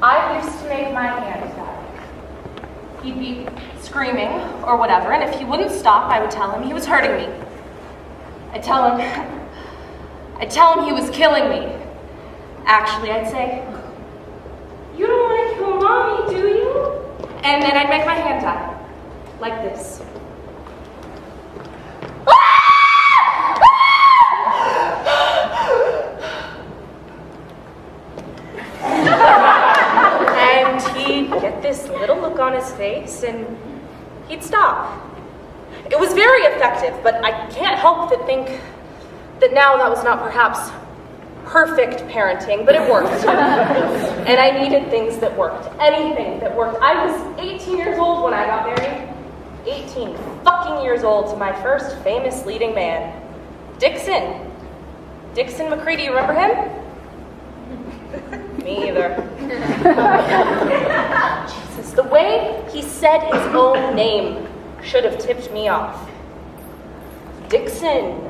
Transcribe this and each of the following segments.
I used to make my hand die. He'd be screaming or whatever, and if he wouldn't stop, I would tell him he was hurting me. I'd tell him he was killing me. Actually, I'd say, "You don't want to kill Mommy, do you?" And then I'd make my hand die, like this. And he'd get this little look on his face, and he'd stop. It was very effective, but I can't help but think that now that was not perhaps perfect parenting, but it worked. And I needed things that worked, anything that worked. I was 18 years old when I got married. 18 fucking years old to my first famous leading man, Dixon. Dixon McCready, you remember him? Me either. Jesus, the way he said his own name should have tipped me off. Dixon.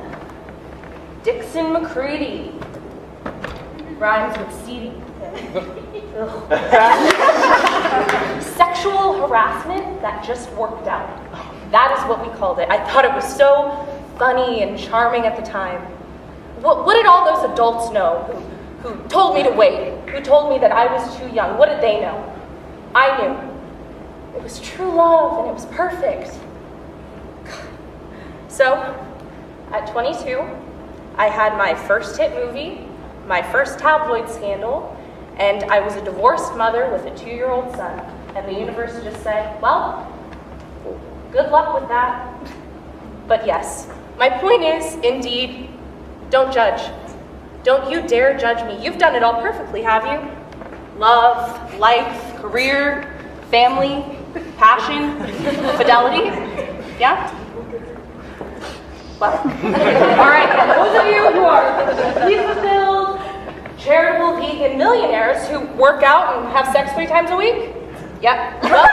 Dixon McCready. Rhymes with seedy. Sexual harassment that just worked out. That is what we called it. I thought it was so funny and charming at the time. What did all those adults know who told me to wait, who told me that I was too young? What did they know? I knew. It was true love and it was perfect. So, at 22, I had my first hit movie, my first tabloid scandal, and I was a divorced mother with a 2-year-old son. And the universe just said, well, good luck with that. But yes, my point is, indeed, don't judge. Don't you dare judge me. You've done it all perfectly, have you? Love, life, career, family, passion, fidelity. Yeah? Well, all right, those of you who are fulfilled, charitable vegan millionaires who work out and have sex 3 times a week? Yep. Well,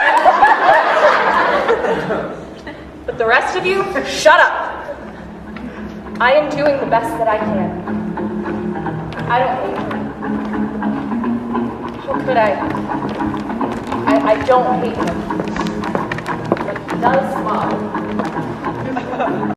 but the rest of you, shut up. I am doing the best that I can. I don't hate him. How could I? I don't hate him. But he does smile.